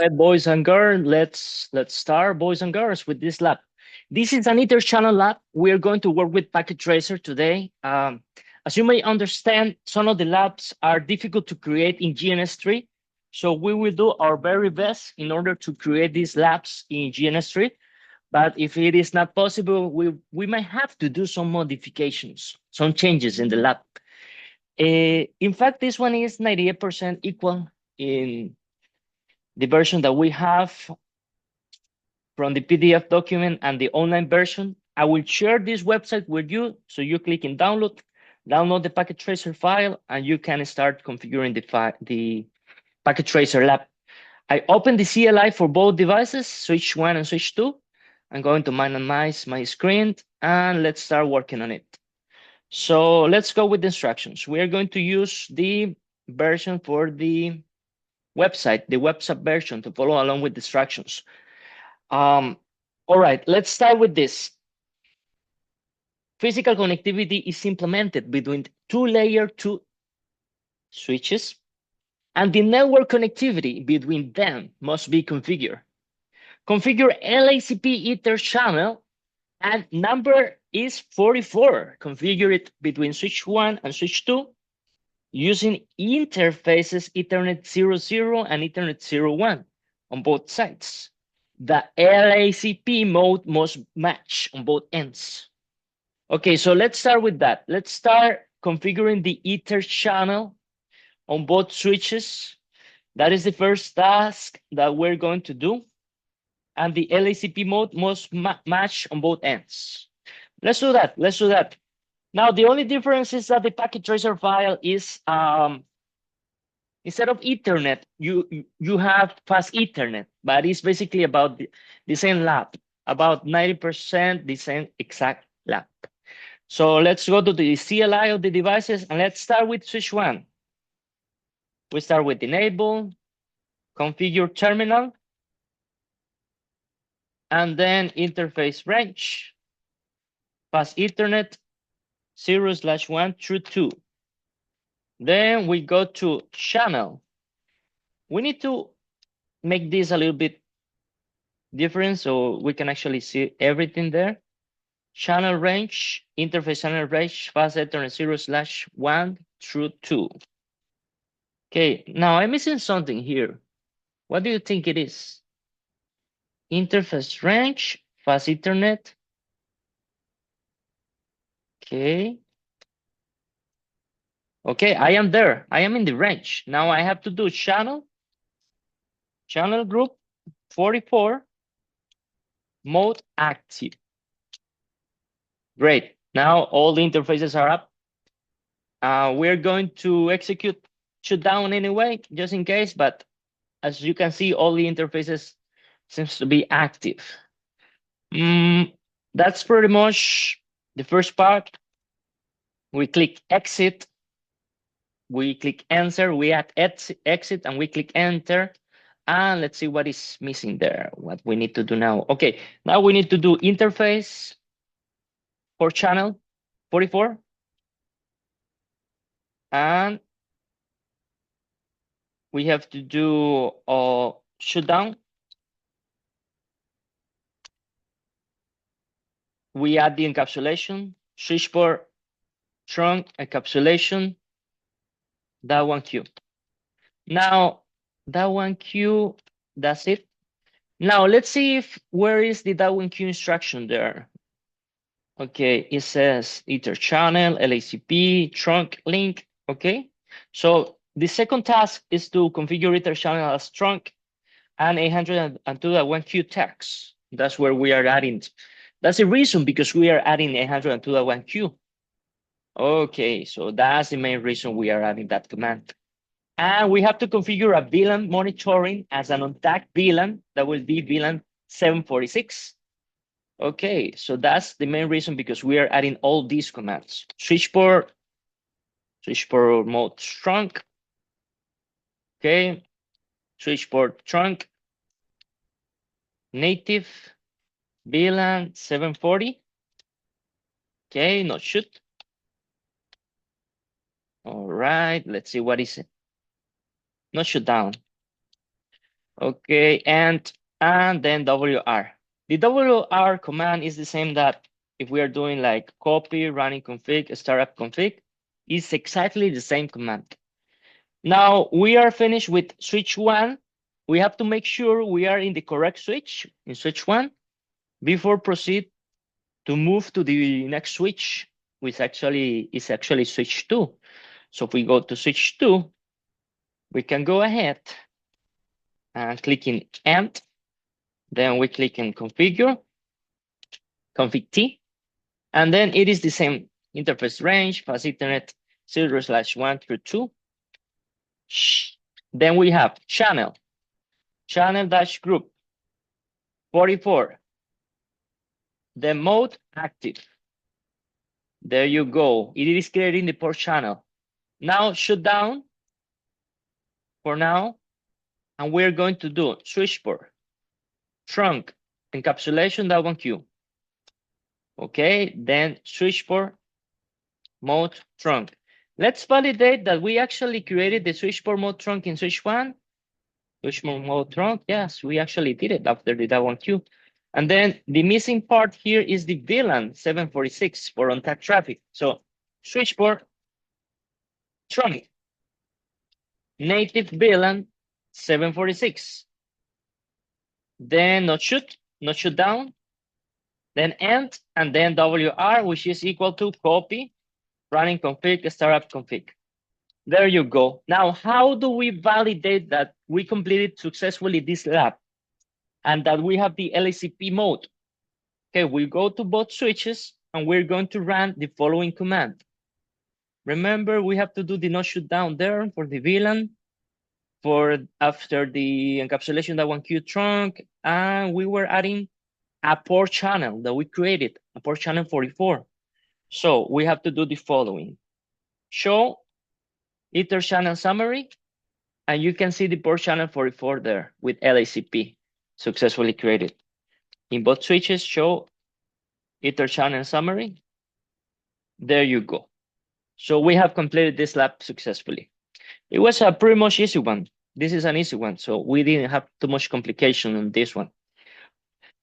right, boys and girls, let's start, boys and girls, with this lab. This is an Etherchannel lab. We are going to work with Packet Tracer today. As you may understand, some of the labs are difficult to create in GNS3, so we will do our very best in order to create these labs in GNS3. But if it is not possible, we might have to do some modifications, some changes in the lab. In fact, this one is 98% equal in the version that we have from the PDF document and the online version. I will share this website with you. So you click in download the Packet Tracer file, and you can start configuring the Packet Tracer lab. I open the CLI for both devices, switch 1 and switch 2. I'm going to minimize my screen, and let's start working on it. So let's go with the instructions. We are going to use the version for the website, the website version, to follow along with the instructions. All right, let's start with this. Physical connectivity is implemented between two-layer 2 switches, and the network connectivity between them must be configured. Configure LACP Ether channel, and number is 44. Configure it between switch 1 and switch 2 using interfaces Ethernet 00 and Ethernet 01 on both sides. The LACP mode must match on both ends. Okay, so let's start with that. Let's start configuring the Ether channel on both switches. That is the first task that we're going to do. And the LACP mode must match on both ends. Let's do that. Let's do that. Now, the only difference is that the packet tracer file is, instead of Ethernet, you have fast Ethernet, but it's basically about the same lab, about 90% the same exact lab. So let's go to the CLI of the devices, and let's start with switch 1. We start with enable, configure terminal, and then interface range, fast Ethernet 0/1 through 2. Then we go to channel. We need to make this a little bit different so we can actually see everything there. Channel range, interface channel range, fast Ethernet 0/1 through 2. Okay, now I'm missing something here. What do you think it is? Interface range, fast Ethernet. Okay. Okay, I am there. I am in the range. Now I have to do channel group 44, mode active. Great. Now all the interfaces are up. We're going to execute shutdown anyway, just in case, but as you can see, all the interfaces seems to be active. That's pretty much the first part. We click exit. We click enter. We add exit, and we click enter. And let's see what is missing there, what we need to do now. Okay, now we need to do interface for channel 44. And we have to do shutdown. We add the encapsulation, switchboard, trunk, encapsulation, that one queue. Now, that one queue, that's it. Now, let's see if where is the that one queue instruction there. Okay, it says Ether channel, LACP, trunk, link. Okay, so the second task is to configure Ether channel as trunk and 802.1q tags. That's where we are adding. That's the reason, because we are adding 802.1q. Okay, so that's the main reason we are adding that command. And we have to configure a VLAN monitoring as an on-tag VLAN. That will be VLAN 746. Okay, so that's the main reason, because we are adding all these commands. Switchboard mode trunk. Okay, switchboard trunk. Native VLAN 740. Okay, not shoot. All right, let's see what is it. Not shut down. Okay, and then WR. The WR command is the same that if we are doing like copy, running config, startup config, is exactly the same command. Now we are finished with switch one. We have to make sure we are in the correct switch, in switch one, before proceed to move to the next switch, which actually is actually switch two. So if we go to switch two, we can go ahead and click in end. Then we click in configure, config T, and then it is the same interface range, fast Ethernet 0/1 through 2. Then we have channel dash group 44. The mode active. There you go. It is creating the port channel. Now shut down for now, and we're going to do switch port, trunk, encapsulation that one queue. Okay, then switch port, mode, trunk. Let's validate that we actually created the switch port mode trunk in switch one. Switch mode trunk, yes, we actually did it after the that one queue. And then the missing part here is the VLAN 746 for on-tag traffic. So switch port, trunk, native VLAN 746. Then not shoot down, then end, and then WR, which is equal to copy, running config, startup config. There you go. Now, how do we validate that we completed successfully this lab and that we have the LACP mode? Okay, we go to both switches and we're going to run the following command. Remember, we have to do the not shoot down there for the VLAN, for after the encapsulation that one queue trunk, and we were adding a port channel that we created, a port channel 44. So we have to do the following. Show Etherchannel summary, and you can see the port channel 44 there with LACP successfully created. In both switches, show Etherchannel summary. There you go. So we have completed this lab successfully. It was a pretty much easy one. This is an easy one, so we didn't have too much complication on this one.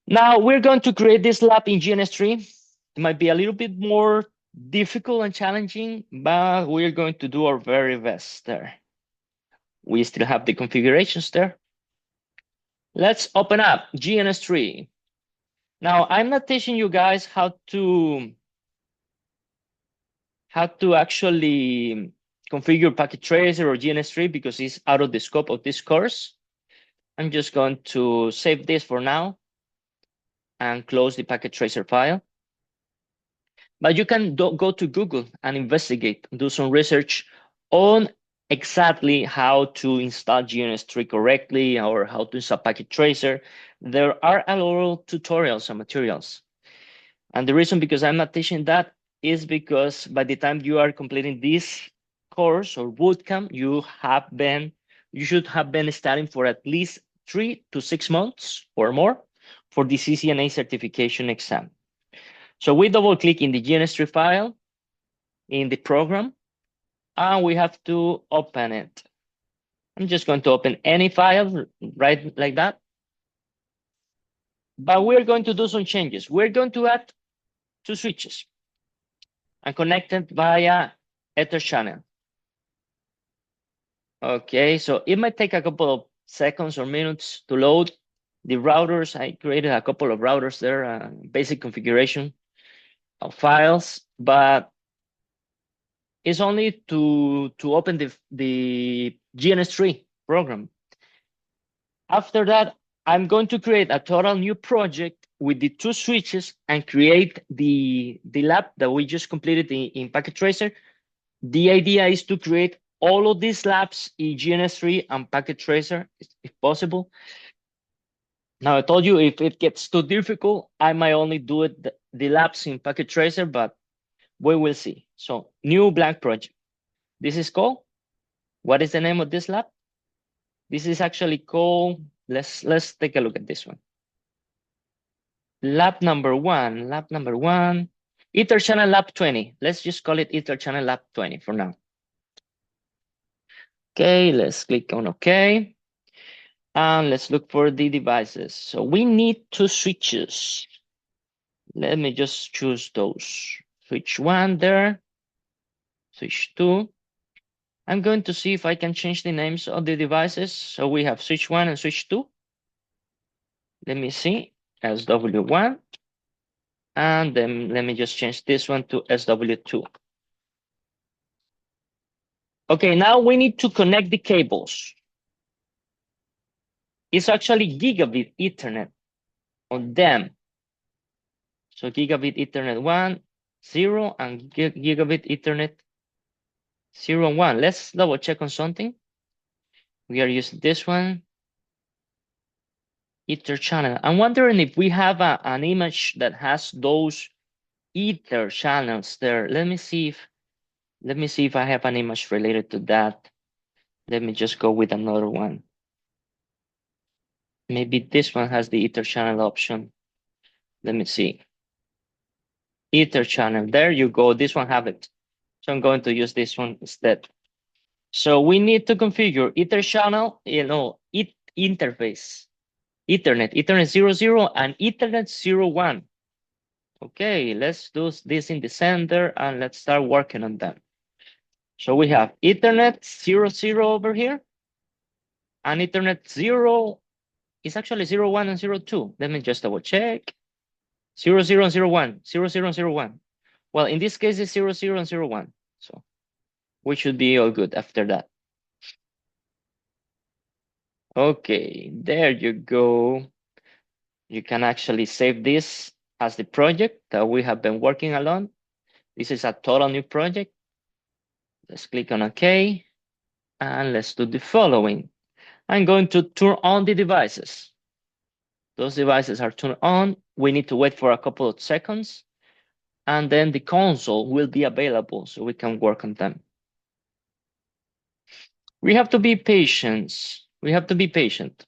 Now we're going to create this lab in GNS3. It might be a little bit more difficult and challenging, but we're going to do our very best there. We still have the configurations there. Let's open up GNS3. Now I'm not teaching you guys how to actually configure packet tracer or GNS3 because it's out of the scope of this course. I'm just going to save this for now and close the packet tracer file. But you can go to Google and investigate, do some research on exactly how to install GNS3 correctly or how to install packet tracer. There are a lot of tutorials and materials. And the reason because I'm not teaching that is because by the time you are completing this course or bootcamp, you should have been studying for at least 3 to 6 months or more for the CCNA certification exam. So we double click in the GNS3 file in the program, and we have to open it. I'm just going to open any file right like that. But we're going to do some changes. We're going to add 2 switches and connect it via Etherchannel. Okay, so it might take a couple of seconds or minutes to load the routers. I created a couple of routers there, basic configuration of files, but it's only to open the GNS3 program. After that, I'm going to create a total new project with the 2 switches and create the lab that we just completed in Packet Tracer. The idea is to create all of these labs in GNS3 and Packet Tracer, if possible. Now, I told you if it gets too difficult, I might only do it the labs in Packet Tracer, but we will see. So, new blank project. This is called, what is the name of this lab? This is actually called, let's take a look at this one. Lab number one, Etherchannel Lab 20. Let's just call it Etherchannel Lab 20 for now. Okay, let's click on OK. And let's look for the devices. So we need two switches. Let me just choose those. Switch 1 there, switch 2. I'm going to see if I can change the names of the devices. So we have switch 1 and switch 2. Let me see, SW1. And then let me just change this one to SW2. Okay, now we need to connect the cables. It's actually gigabit Ethernet on them. So gigabit Ethernet 1, 0, and gigabit Ethernet 0 and 1. Let's double check on something. We are using this one, Ether channel. I'm wondering if we have an image that has those Ether channels there. Let me see if I have an image related to that. Let me just go with another one. Maybe this one has the Ether channel option. Let me see. Ether channel. There you go. This one have it. So I'm going to use this one instead. So we need to configure Ether channel, interface, Ethernet 00 and Ethernet 01. Okay, let's do this in the center and let's start working on them. So we have Ethernet 00 over here, and Ethernet 0 is actually 01 and 02. Let me just double check. 00 and 01, 00 and 01. Well, in this case, it's 00 and 01. So we should be all good after that. Okay, there you go. You can actually save this as the project that we have been working along. This is a total new project. Let's click on OK. And let's do the following. I'm going to turn on the devices. Those devices are turned on. We need to wait for a couple of seconds. And then the console will be available so we can work on them. We have to be patient. We have to be patient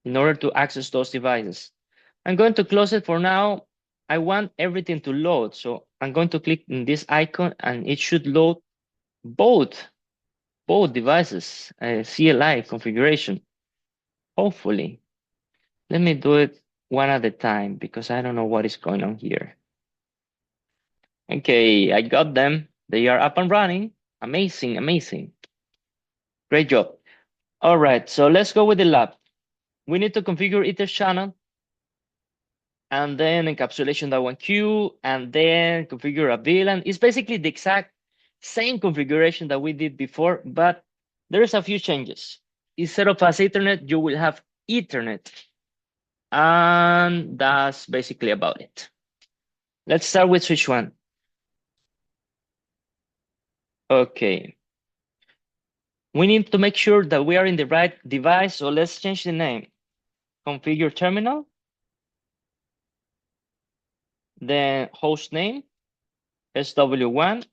in order to access those devices. I'm going to close it for now. I want everything to load. So I'm going to click in this icon and it should load both devices, CLI configuration, hopefully. Let me do it one at a time because I don't know what is going on here. Okay, I got them. They are up and running. Amazing, amazing. Great job. All right, so let's go with the lab. We need to configure Ether channel and then encapsulation that one queue and then configure a VLAN. It's basically the exact same configuration that we did before, but there's a few changes. Instead of as Ethernet, you will have Ethernet. And that's basically about it. Let's start with switch 1. Okay. We need to make sure that we are in the right device, so let's change the name. Configure terminal, then host name, SW1,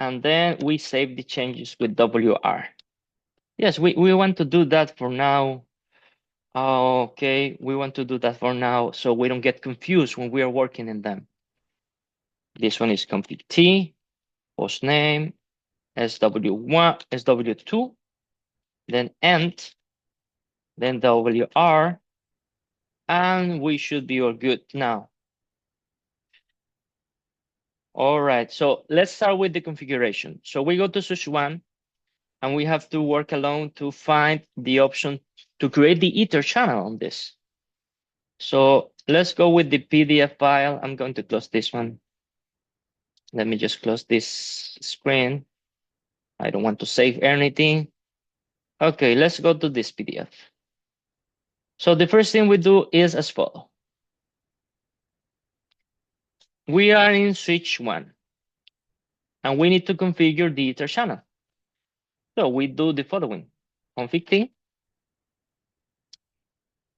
and then we save the changes with WR. Yes, we want to do that for now. Okay, we want to do that for now so we don't get confused when we are working in them. This one is config T, host name, SW1, SW2, then end, then WR, and we should be all good now. All right, so let's start with the configuration. So we go to switch 1, and we have to work alone to find the option to create the Ether channel on this. So let's go with the PDF file. I'm going to close this one. Let me just close this screen. I don't want to save anything. Okay, let's go to this PDF. So the first thing we do is as follows. We are in switch 1, and we need to configure the Ether channel. So we do the following. Config T,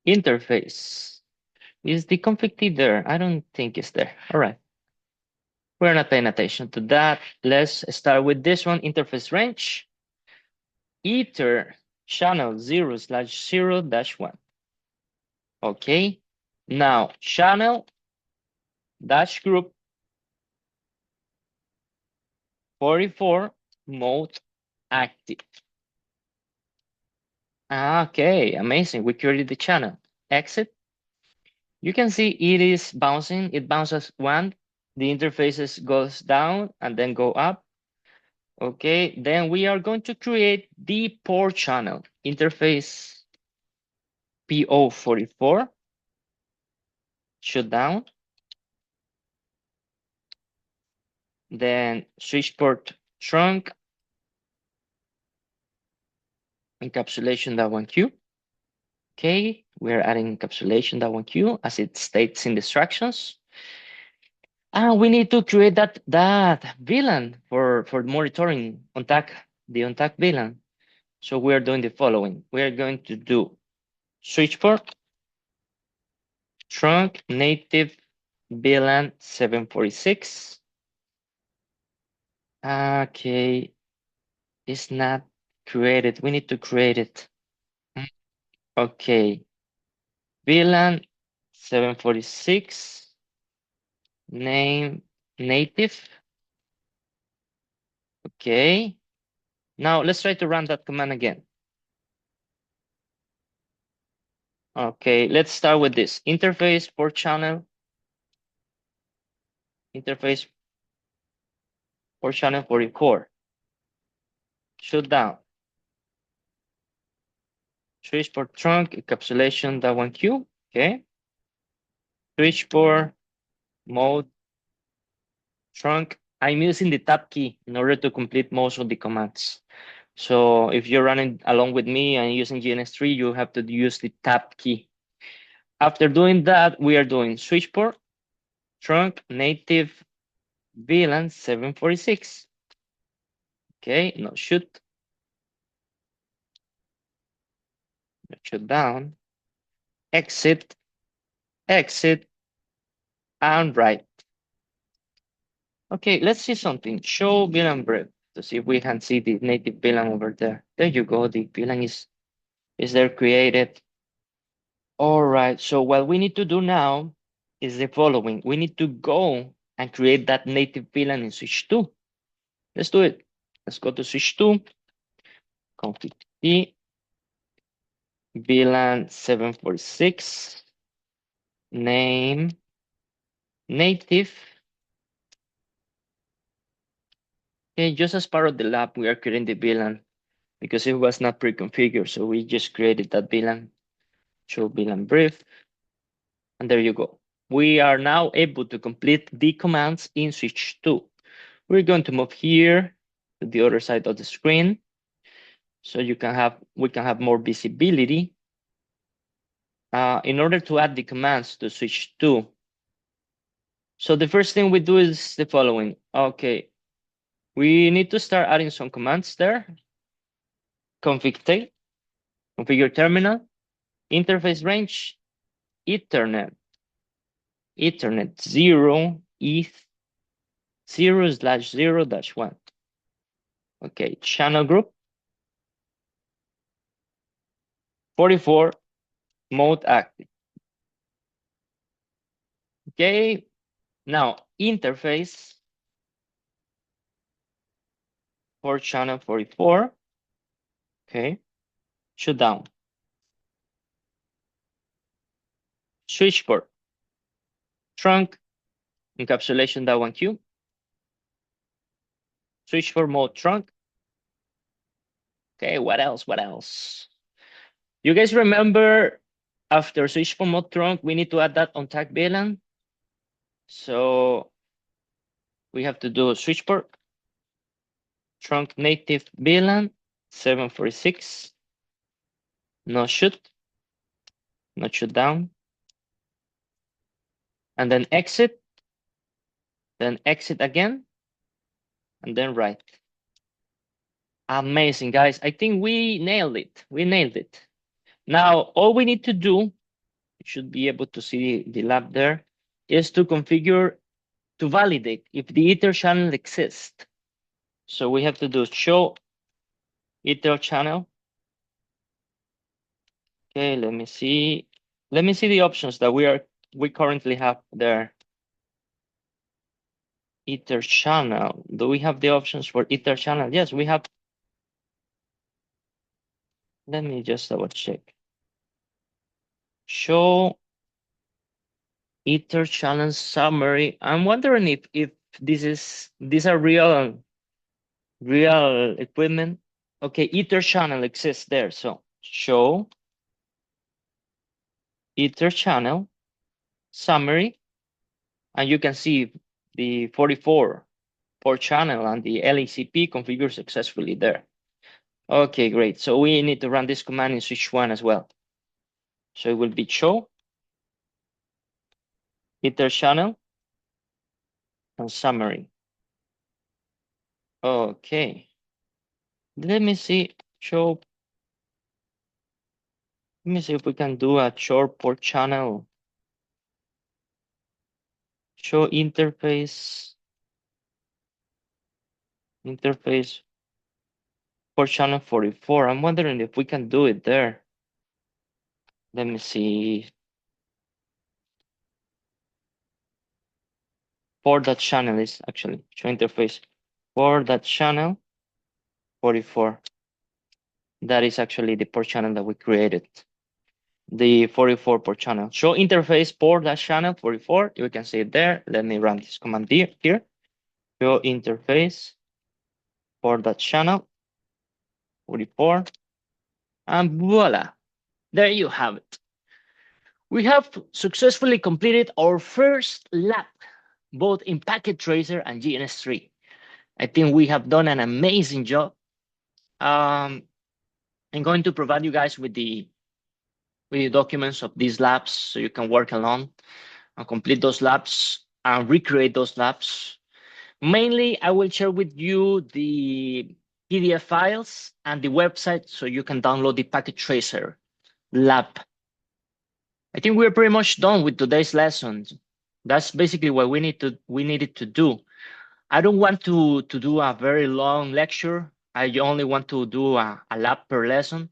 interface. Is the config T there? I don't think it's there. All right. We're not paying attention to that. Let's start with this one, interface range. Ether channel 0/0-1. Okay. Now channel dash group 44 mode active. Okay, amazing. We created the channel. Exit. You can see it is bouncing. It bounces one. The interfaces goes down and then go up. Okay, then we are going to create the port channel. Interface PO44. Shut down. Then switch port trunk. Encapsulation that one queue. Okay, we're adding encapsulation that one queue as it states in the instructions. And we need to create that VLAN for monitoring the OnTag VLAN. So we are doing the following. We are going to do switch port trunk native VLAN 746. Okay, it's not created. We need to create it. Okay, VLAN 746 name native. Okay. Now let's try to run that command again. Okay, let's start with this. Interface port channel. Interface port channel 44. Shut down. Switch port trunk encapsulation that one queue. Okay. Switch port mode trunk. I'm using the tab key in order to complete most of the commands. So if you're running along with me and using GNS3, you have to use the tab key. After doing that, we are doing switch port trunk native VLAN 746. Okay, no shoot. Shut down. Exit, exit, and write. Okay, let's see something. Show VLAN brief to see if we can see the native VLAN over there. There you go. The VLAN is there created. All right. So what we need to do now is the following. We need to go and create that native VLAN in switch 2. Let's do it. Let's go to switch 2. Config T VLAN 746 name native. Okay, just as part of the lab, we are creating the VLAN because it was not pre-configured. So we just created that VLAN, show VLAN brief, and there you go. We are now able to complete the commands in switch 2. We're going to move here to the other side of the screen so we can have more visibility. In order to add the commands to switch 2. So the first thing we do is the following. Okay, we need to start adding some commands there. Configure terminal, interface range, Ethernet 0 ETH 0/0-1. Okay, channel group 44 mode active. Okay, now interface for channel 44. Okay, shut down. Switch port trunk encapsulation that one queue. Switch for mode trunk. Okay, what else? What else? You guys remember after switch for mode trunk, we need to add that on tag VLAN. So we have to do switch port trunk native VLAN 746. No shoot, no shut down. And then exit again, and then write. Amazing, guys. I think we nailed it. We nailed it. Now, all we need to do, you should be able to see the lab there, is to configure, to validate if the Ether channel exists. So we have to do show Ether channel. Okay, let me see. Let me see the options that we currently have there. Ether channel. Do we have the options for Ether channel? Yes, we have. Let me just double check. Show Etherchannel summary. I'm wondering if these are real equipment. Okay, Etherchannel exists there. So show Etherchannel summary, and you can see the 44 port channel and the LACP configured successfully there. Okay, great. So we need to run this command in switch one as well. So it will be show Etherchannel and summary. Okay. Let me see. Show. Let me see if we can do a short port channel. Show interface. Interface port channel 44. I'm wondering if we can do it there. Let me see. For that channel is actually show interface for that channel 44. That is actually the port channel that we created. The 44 port channel. Show interface port that channel 44. You can see it there. Let me run this command here. Show interface for that channel 44. And voila, there you have it. We have successfully completed our first lab, both in Packet Tracer and GNS3. I think we have done an amazing job. I'm going to provide you guys with the documents of these labs so you can work along and complete those labs and recreate those labs. Mainly, I will share with you the PDF files and the website so you can download the Packet Tracer lab. I think we're pretty much done with today's lesson. That's basically what we needed to do. I don't want to do a very long lecture. I only want to do a lab per lesson.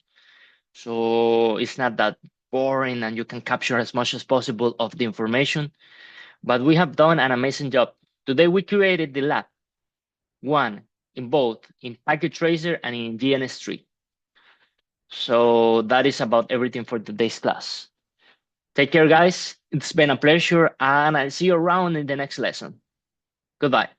So it's not that boring and you can capture as much as possible of the information. But we have done an amazing job. Today we created the lab, one in both in Packet Tracer and in GNS3. So that is about everything for today's class. Take care, guys. It's been a pleasure, and I'll see you around in the next lesson. Goodbye.